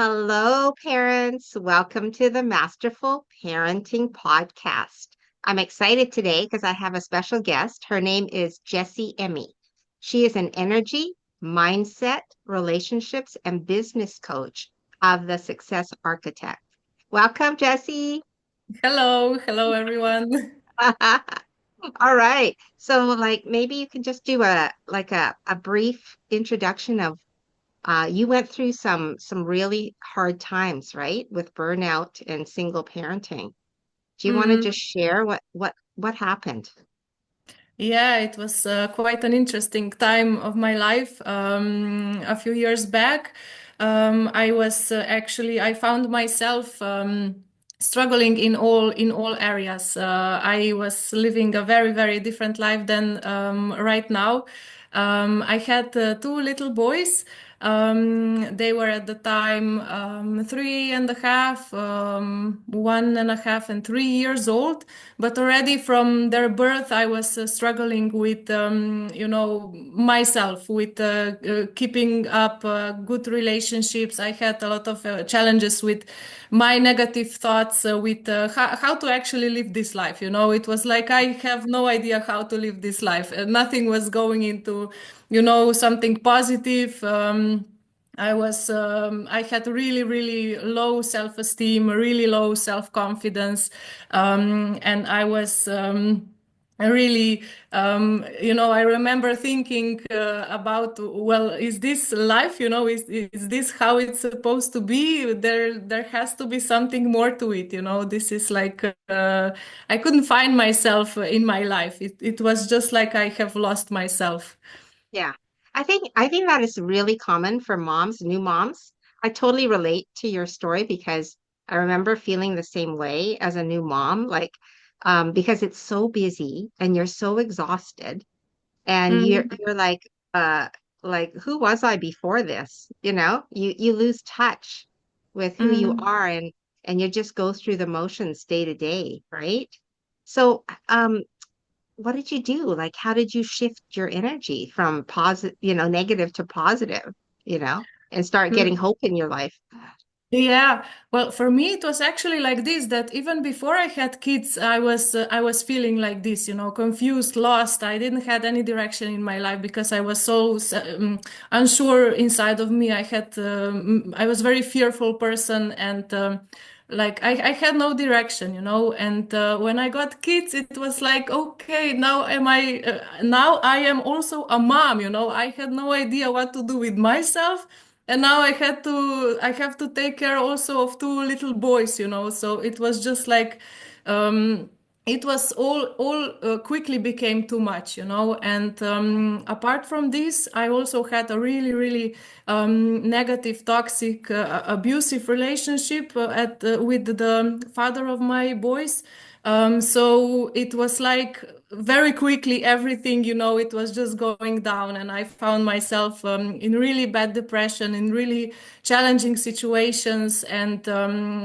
Hello, parents. Welcome to the Masterful Parenting Podcast. I'm excited today because I have a special guest. Her name is Jessie Emmy. She is an energy, mindset, relationships, and business coach of the Success Architect. Welcome, Jessie. Hello everyone. All right. So, maybe you can just do a brief introduction of you went through some really hard times, right? With burnout and single parenting. Do you want to Mm, just share what happened? yeah, it was quite an interesting time of my life. A few years back, I was I found myself struggling in all areas. I was living a very different life than right now. I had two little boys. They were at the time 3.5, 1.5, and 3 years old. But already from their birth, I was struggling with, myself, with keeping up good relationships. I had a lot of challenges with my negative thoughts, with how to actually live this life. It was like I have no idea how to live this life. Nothing was going into, something positive. I had really low self-esteem, really low self-confidence, and I was really, I remember thinking about, well, is this life? Is this how it's supposed to be? There has to be something more to it. This is like I couldn't find myself in my life. It was just like I have lost myself. Yeah. I think that is really common for moms, new moms. I totally relate to your story because I remember feeling the same way as a new mom, because it's so busy and you're so exhausted and Mm, you're like who was I before this? You lose touch with who you mm. are and you just go through the motions day to day, right? So what did you do? Like how did you shift your energy from positive, negative to positive, and start getting hope in your life? Yeah, well, for me it was actually like this, that even before I had kids, I was feeling like this, confused, lost. I didn't had any direction in my life because I was so unsure inside of me. I was very fearful person, and like I had no direction, And when I got kids, it was like, okay, now I am also a mom, I had no idea what to do with myself, and now I have to take care also of two little boys, So it was just like um it was all quickly became too much, And apart from this, I also had a really negative, toxic, abusive relationship with the father of my boys. So it was like very quickly everything, it was just going down, and I found myself in really bad depression, in really challenging situations, and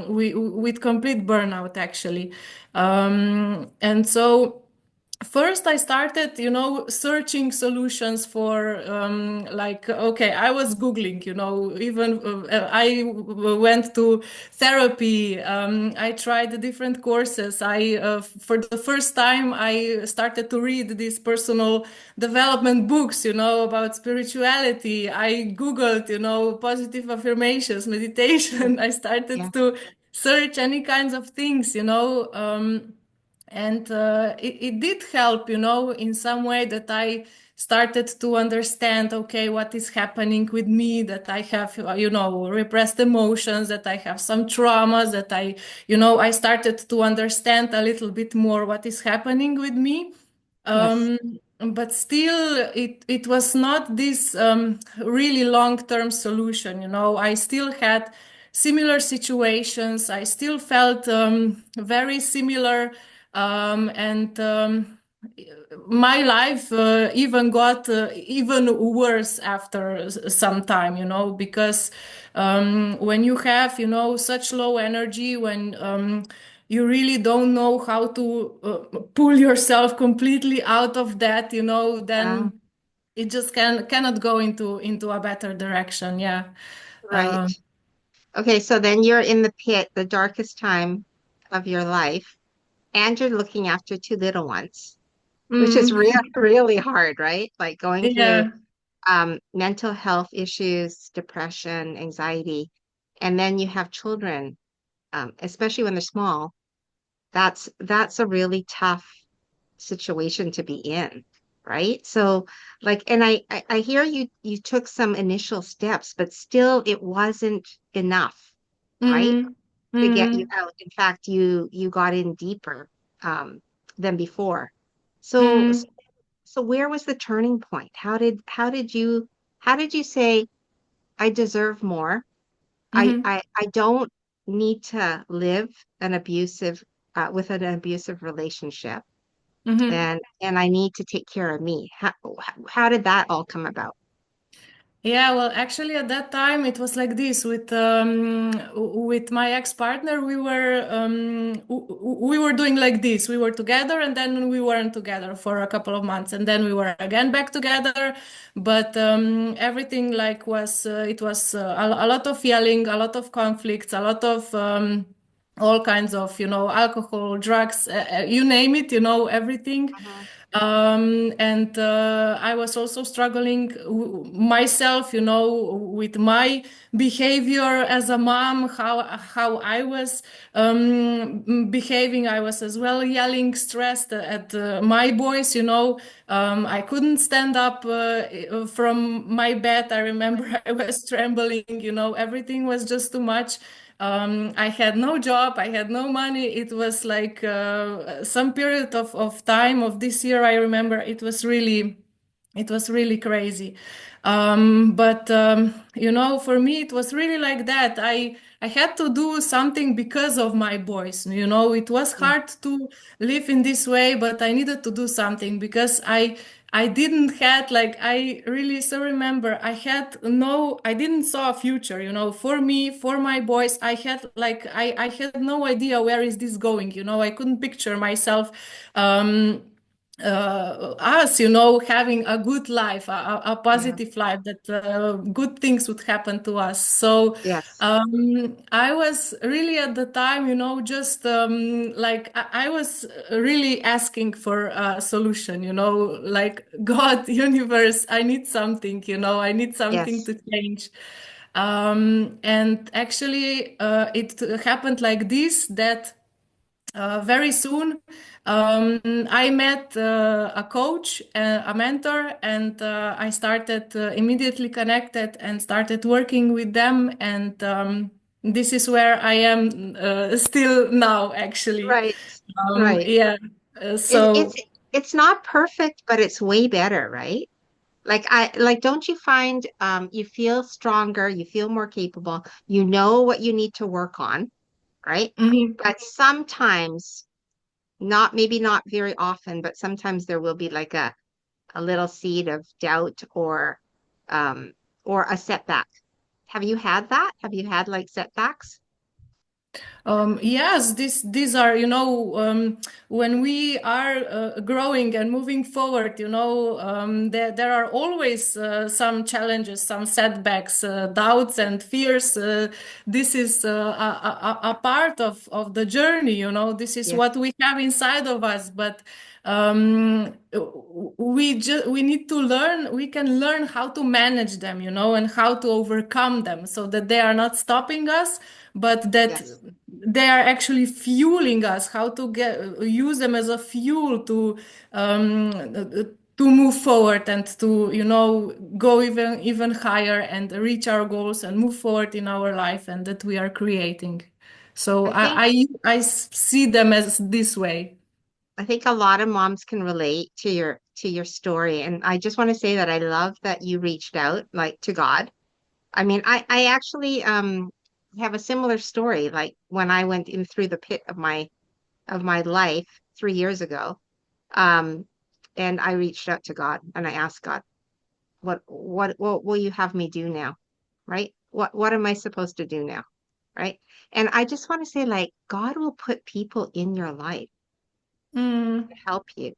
with complete burnout, actually. And so first I started, searching solutions for, okay, I was Googling, even went to therapy. I tried different courses. For the first time, I started to read these personal development books, about spirituality. I Googled, positive affirmations, meditation. I Yeah. started to search any kinds of things, and it did help, in some way, that I started to understand, okay, what is happening with me, that I have, repressed emotions, that I have some traumas, that I started to understand a little bit more what is happening with me. Yes. um, but still, it was not this really long-term solution. I still had similar situations. I still felt very similar, and my life even got even worse after some time, because when you have, such low energy, when you really don't know how to pull yourself completely out of that, Yeah. then it just cannot go into a better direction. Yeah. Right. Okay, so then you're in the pit, the darkest time of your life, and you're looking after two little ones, which is Mm, really hard, right? Like going through yeah. mental health issues, depression, anxiety, and then you have children, especially when they're small. That's a really tough situation to be in, right? So like, and I hear you took some initial steps, but still it wasn't enough, right? Mm, To get you mm, out. In fact, you got in deeper um than before. So mm, so where was the turning point? How did you say I deserve more? mm, I don't need to live an abusive with an abusive relationship mm. and I need to take care of me. How did that all come about? Yeah, well, actually, at that time it was like this with my ex-partner. We were doing like this. We were together, and then we weren't together for a couple of months, and then we were again back together. But everything like was it was a lot of yelling, a lot of conflicts, a lot of all kinds of alcohol, drugs, you name it, everything. Mhm. And I was also struggling myself, with my behavior as a mom, how I was behaving. I was as well yelling, stressed at my boys. I couldn't stand up from my bed. I remember I was trembling. Everything was just too much. I had no job, I had no money. It was like some period of time of this year. I remember it was really crazy. But for me, it was really like that. I had to do something because of my boys. It was Yeah. hard to live in this way, but I needed to do something because I didn't had like I really still remember I didn't saw a future, for me, for my boys. I had no idea where is this going, I couldn't picture myself um us, having a good life, a Yeah. positive life, that good things would happen to us. So Yes. I was really at the time, just like I was really asking for a solution, like God, universe, I need something, I need something Yes. to change. And actually, it happened like this that very soon, I met a coach, a mentor, and I started immediately connected and started working with them. And this is where I am still now, actually. Right. Right. Yeah. It, it's So. it's not perfect, but it's way better, right? Like don't you find you feel stronger, you feel more capable, you know what you need to work on, right? Mhm. But sometimes, not maybe not very often, but sometimes there will be like a little seed of doubt um or a setback. Have you had that? Have you had like setbacks? Yes, these are, when we are growing and moving forward, there are always some challenges, some setbacks, doubts and fears. This is a part of the journey, this is Yes. what we have inside of us. But um, we need to learn, we can learn how to manage them, and how to overcome them so that they are not stopping us, but that Yes. they are actually fueling us, how to use them as a fuel to move forward and to go even higher and reach our goals and move forward in our life and that we are creating. So I think I see them as this way. I think a lot of moms can relate to your story. And I just want to say that I love that you reached out like to God. I mean, I actually have a similar story. Like when I went in through the pit of my life 3 years ago, um, and I reached out to God and I asked God, what will you have me do now? Right? What am I supposed to do now? Right? And I just want to say, like, God will put people in your life Mm, to help you.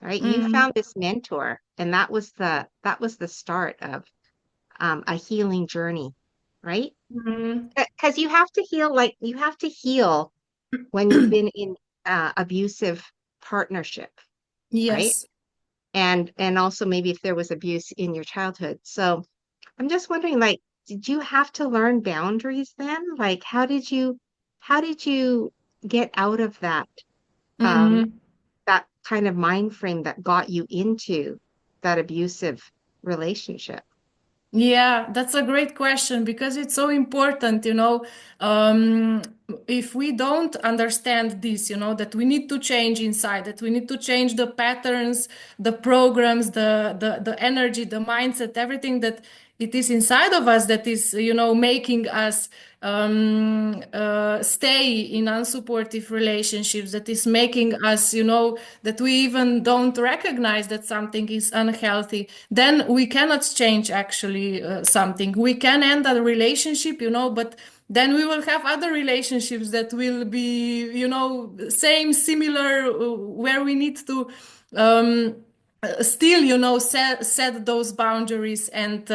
Right? You mm, found this mentor, and that was the start of a healing journey, right? Mhm. Because you have to heal, like you have to heal when you've been in abusive partnership, right? Yes. And also maybe if there was abuse in your childhood. So I'm just wondering, like, did you have to learn boundaries then? Like, how did you get out of um Mhm. that kind of mind frame that got you into that abusive relationship? Yeah, that's a great question because it's so important, um, if we don't understand this, that we need to change inside, that we need to change the patterns, the programs, the energy, the mindset, everything that it is inside of us that is, making us stay in unsupportive relationships, that is making us, that we even don't recognize that something is unhealthy, then we cannot change actually something. We can end a relationship, but then we will have other relationships that will be, same, similar, where we need to still, set those boundaries and,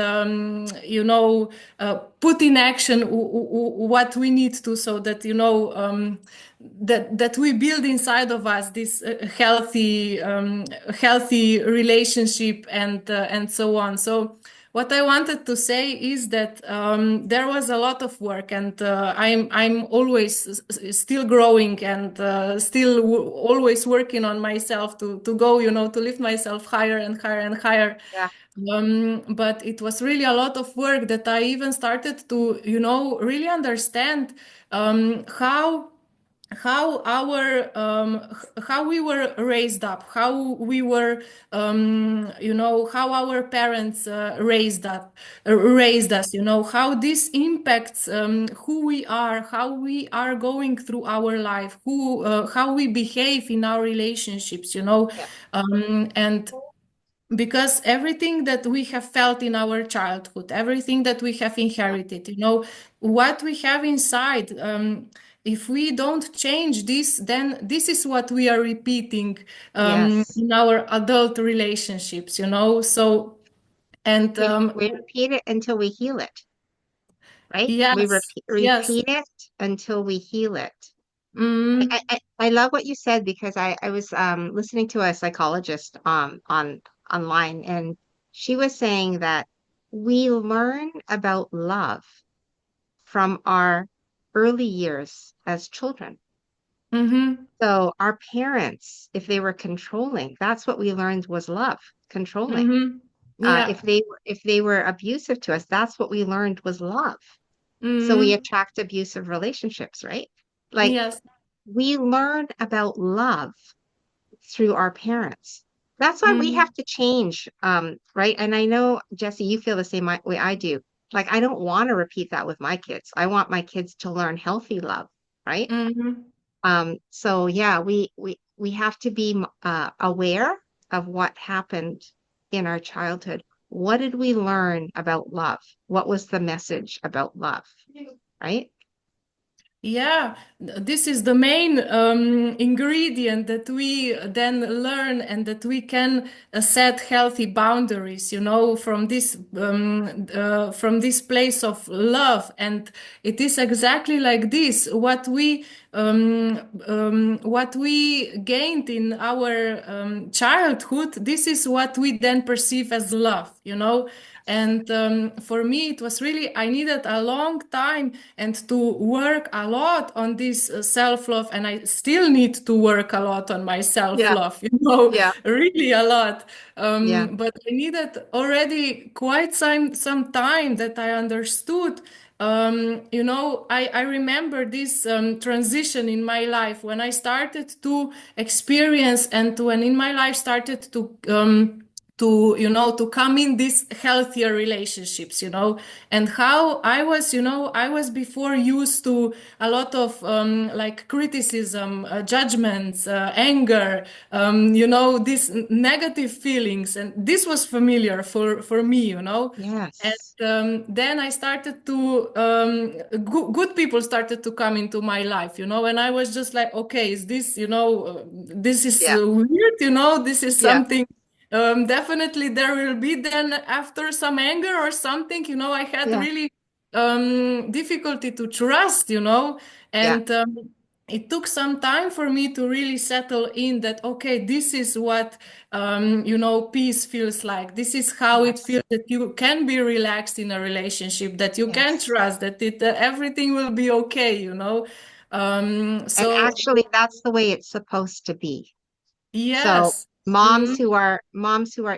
put in action what we need to, so that, that we build inside of us this healthy relationship and so on. So what I wanted to say is that there was a lot of work, and I'm always still growing and still always working on myself to go, to lift myself higher and higher and higher. Yeah, But it was really a lot of work that I even started to, really understand how how we were raised up, how we were how our parents raised us, how this impacts who we are, how we are going through our life, who how we behave in our relationships, yeah, and because everything that we have felt in our childhood, everything that we have yeah. inherited, what we have inside, if we don't change this, then this is what we are repeating Yes. in our adult relationships, so, and We repeat it until we heal it, right? We yes, yes. repeat it until we heal it. Mm, I love what you said because I was listening to a psychologist on online, and she was saying that we learn about love from our early years as children. mm-hmm, So our parents, if they were controlling, that's what we learned was love, controlling. mm-hmm, If yeah, they were abusive to us, that's what we learned was love. So we mm-hmm, attract abusive relationships, right? Like yes, we learn about love through our parents. That's why we mm-hmm, have to change, right? And I know, Jesse, you feel the same way I do. Like, I don't want to repeat that with my kids. I want my kids to learn healthy love, right? mm-hmm. So yeah, we have to be aware of what happened in our childhood. What did we learn about love? What was the message about love, right? Yeah, this is the main ingredient that we then learn, and that we can set healthy boundaries, from this place of love. And it is exactly like this. What we gained in our childhood, this is what we then perceive as love, And for me, it was really, I needed a long time and to work a lot on this self-love. And I still need to work a lot on my Yeah, self-love, yeah, really a lot. yeah, But I needed already quite some time that I understood. I remember this transition in my life when I started to experience, and when in my life started to come in these healthier relationships, and how I was before used to a lot of like criticism, judgments, anger, these negative feelings, and this was familiar for me, and yes, then I started to good people started to come into my life, and I was just like, okay, is this, this is yeah, weird, this is yeah, something. Definitely there will be then after some anger or something, I had yeah, really. difficulty to trust, you know, Yeah. and it took some time for me to really settle in that, okay, this is what, you know, peace feels like. This is how it Yes. feels that you can be relaxed in a relationship, that you can Yes. trust, that everything will be okay, you know. And So actually, that's the way it's supposed to be. So yes. moms who are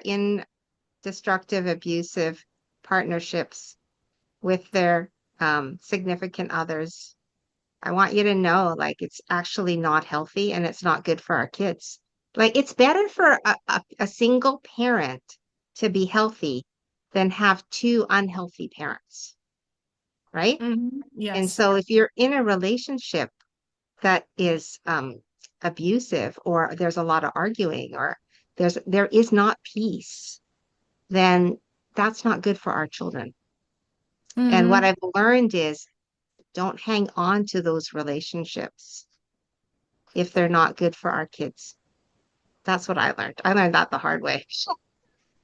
in destructive, abusive partnerships with their significant others, I want you to know, like, it's actually not healthy and it's not good for our kids. Like, it's better for a single parent to be healthy than have two unhealthy parents, right? And Yes. so if you're in a relationship that is abusive, or there's a lot of arguing, or there is not peace, then that's not good for our children. And what Mm-hmm. I've learned is don't hang on to those relationships if they're not good for our kids. That's what I learned. I learned that the hard way.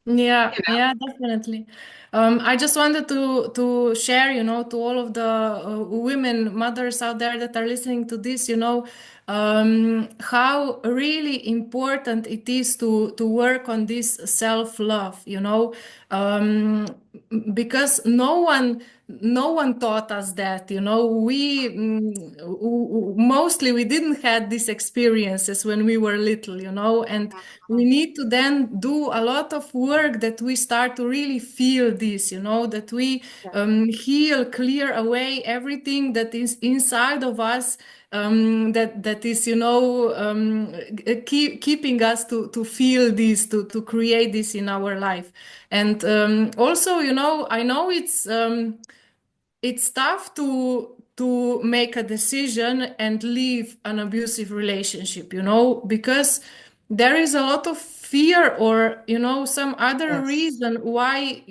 Yeah, You yeah, definitely. I just wanted to share, you know, to all of the women, mothers out there that are listening to this, you know, how really important it is to work on this self-love, you know, um, because no one taught us that, you know. Mostly we didn't had these experiences when we were little, you know, and we know? need to then do a lot of work that we start to really feel this, you know, that we Yeah. heal, clear away everything that is inside of us, that is, you know, keeping us to feel this, to create this in our life. And also, you know, I know it's tough to make a decision and leave an abusive relationship, you know, because there is a lot of fear, or you know, some other Yes. reason why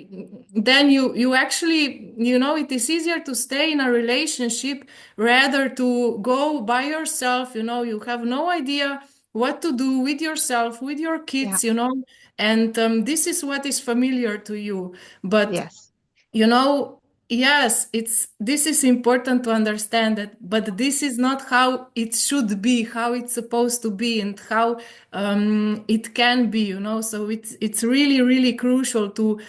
then you actually, you know, it is easier to stay in a relationship rather to go by yourself, you know. You have no idea what to do with yourself, with your Yeah. kids, you know, and this is what is familiar to you. But Yes. you know, yes, it's this is important to understand that, but this is not how it should be, how it's supposed to be, and how it can be, you know. So it's really really crucial to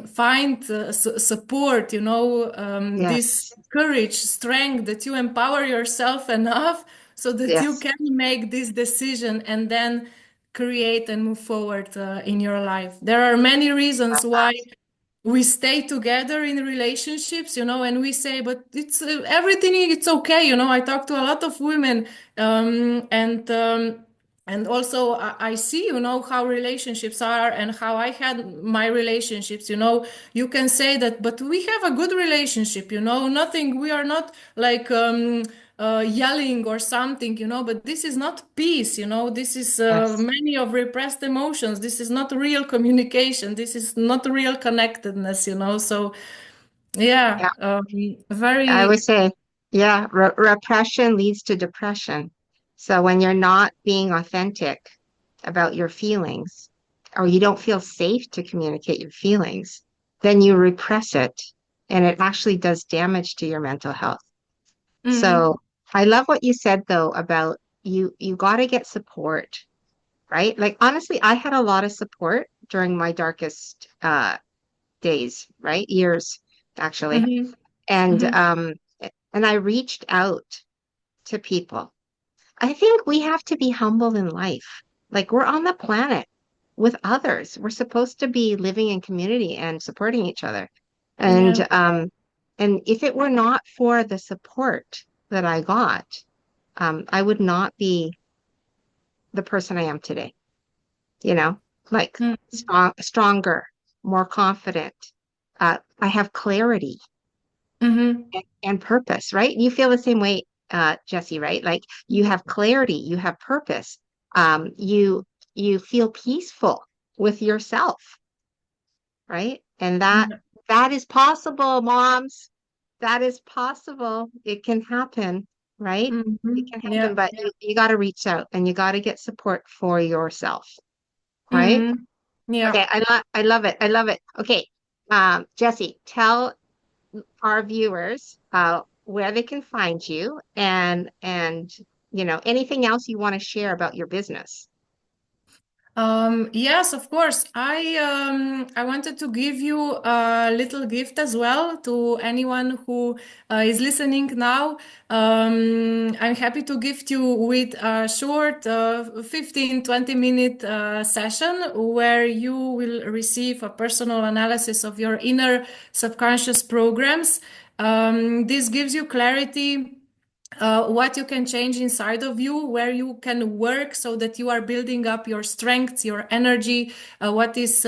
find support, you know, this Yes. courage, strength, that you empower yourself enough so that you Yes. can make this decision and then create and move forward in your life. There are many reasons Love why that. we stay together in relationships, you know, and we say, but it's everything, it's okay, you know. I talk to a lot of women, and also I see, you know, how relationships are and how I had my relationships, you know. You can say that, but we have a good relationship, you know, nothing, we are not like yelling or something, you know, but this is not peace, you know. This is Yes. many of repressed emotions. This is not real communication. This is not real connectedness, you know. So, yeah, Yeah. I would very. say, yeah, repression leads to depression. So when you're not being authentic about your feelings, or you don't feel safe to communicate your feelings, then you repress it, and it actually does damage to your mental health. Mhm, So I love what you said though about you got to get support, right? Like honestly, I had a lot of support during my darkest days, right? Years actually. mhm, And mhm. I reached out to people. I think we have to be humble in life. Like we're on the planet with others. We're supposed to be living in community and supporting each other. Yeah. And if it were not for the support that I got, I would not be the person I am today, you know, like Mhm, stronger, more confident. I have clarity mhm, and purpose, right? You feel the same way, Jessie, right? Like you have clarity, you have purpose. You feel peaceful with yourself, right? And yeah. that is possible, moms. That is possible. It can happen, right? It Mhm, can happen, yeah. but you got to reach out and you got to get support for yourself, right? Mhm, yeah. Okay, I love it. I love it. Okay, Jessie, our viewers where they can find you and anything else you want to share about your business. Yes, of course. I wanted to give you a little gift as well to anyone who is listening now. I'm happy to gift you with a short 15-20 minute session where you will receive a personal analysis of your inner subconscious programs. This gives you clarity what you can change inside of you, where you can work so that you are building up your strengths, your energy, what is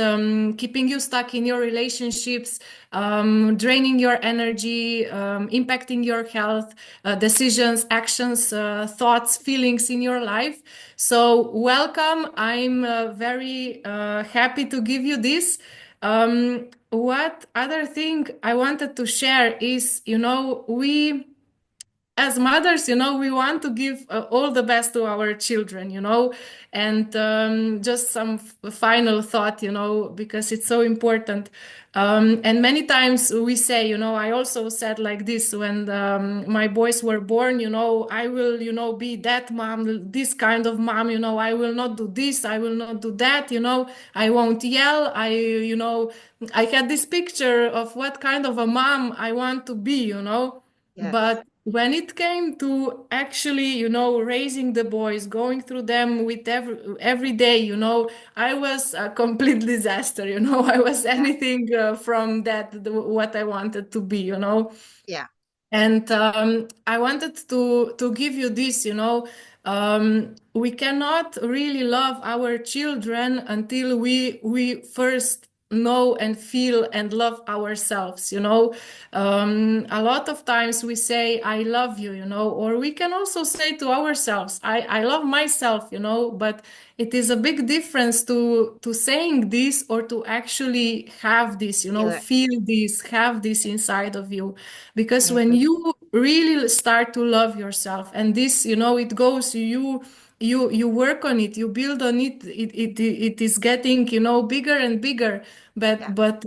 keeping you stuck in your relationships, draining your energy, impacting your health, decisions, actions, thoughts, feelings in your life. So, welcome. I'm very happy to give you this. What other thing I wanted to share is, we as mothers, we want to give all the best to our children, and just some final thought, because it's so important. And many times we say, I also said like this when my boys were born, I will, be that mom, this kind of mom, I will not do this, I will not do that, I won't yell. I had this picture of what kind of a mom I want to be, Yes. but when it came to actually, raising the boys, going through them with every day, I was a complete disaster. I was Yeah. anything from what I wanted to be. Yeah. And I wanted to give you this, we cannot really love our children until we first know and feel and love ourselves, a lot of times we say I love you, or we can also say to ourselves I love myself, but it is a big difference to saying this or to actually have this, Feel it. feel this, have this inside of you. Because when Mhm. you really start to love yourself, and this, it goes, you work on it, you build on it, it is getting, bigger and bigger. Yeah. But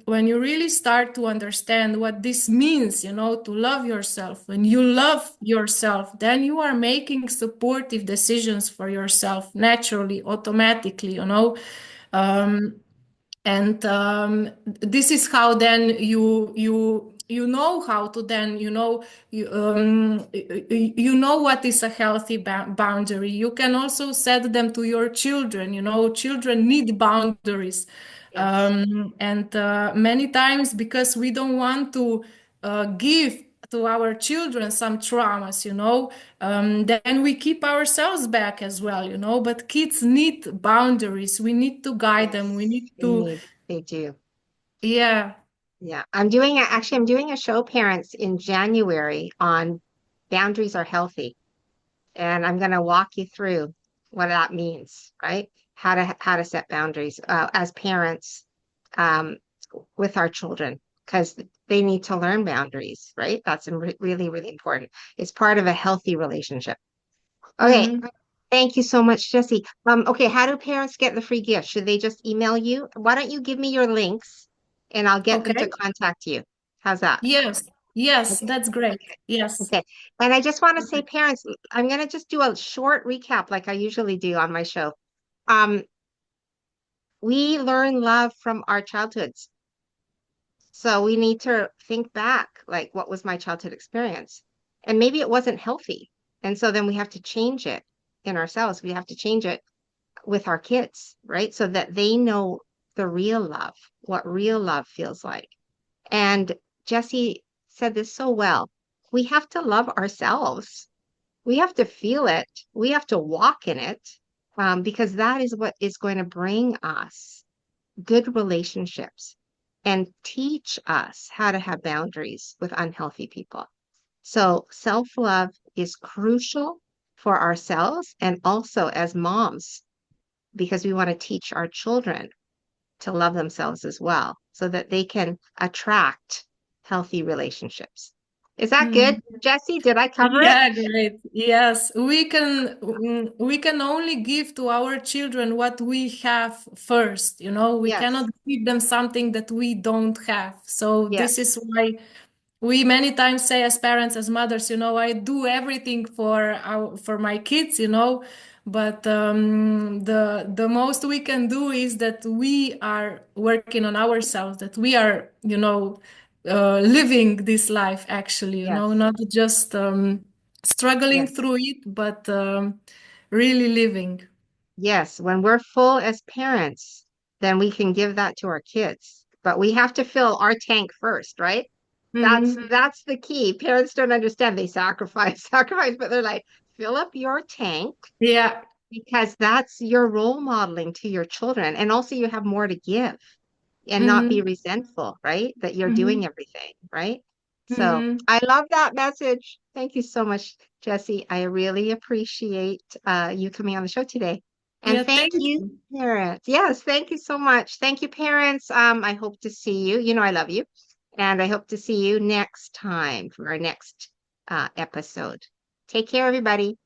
when you really start to understand what this means, to love yourself, when you love yourself, then you are making supportive decisions for yourself naturally, automatically, um, and this is how then you know how to then you know what is a healthy boundary. You can also set them to your children. Children need boundaries, Yes. and many times because we don't want to give to our children some traumas, then we keep ourselves back as well, but kids need boundaries. We need to guide them. We Yes. need They to, need. They do. yeah. Yeah. I'm doing a show, parents, in January on boundaries are healthy. And I'm going to walk you through what that means, right? How to set boundaries as parents um, with our children because they need to learn boundaries, right? That's really, really important. It's part of a healthy relationship. Okay. Mhm. Thank you so much, Jessie. Okay, how do parents get the free gift? Should they just email you? Why don't you give me your links and I'll get them to Okay. contact you? How's that? Yes. Yes, Okay. that's great. Okay. Yes. Okay. And I just want to say, Perfect. parents, I'm going to just do a short recap like I usually do on my show. Um, we learn love from our childhoods. So we need to think back, like, what was my childhood experience? And maybe it wasn't healthy. And so then we have to change it in ourselves. We have to change it with our kids, right? So that they know the real love, what real love feels like. And Jessie said this so well. We have to love ourselves. We have to feel it. We have to walk in it because that is what is going to bring us good relationships and teach us how to have boundaries with unhealthy people. So self-love is crucial for ourselves and also as moms because we want to teach our children to love themselves as well so that they can attract healthy relationships. Is that good, Mhm. Jessie? Did I cover it? Yeah, great. Yes, we can only give to our children what we have first, we Yes. cannot give them something that we don't have. So this Yes. is why we many times say as parents, as mothers, I do everything for my kids, but the most we can do is that we are working on ourselves, that we are, living this life actually, Yes. not just struggling Yes. through it, but really living. Yes. When we're full as parents, then we can give that to our kids. But we have to fill our tank first, right? Hmm. That's the key. Parents don't understand. They sacrifice, sacrifice, but they're like, fill up your tank Yeah. because that's your role modeling to your children. And also you have more to give and not be Hmm. resentful, right? That you're doing Hmm. everything, right? So Hmm. I love that message. Thank you so much, Jessie. I really appreciate you coming on the show today. And Yeah, thank thank you, you. parents. Yes, thank you so much. Thank you, parents. I hope to see you. You know, I love you. And I hope to see you next time for our next episode. Take care, everybody.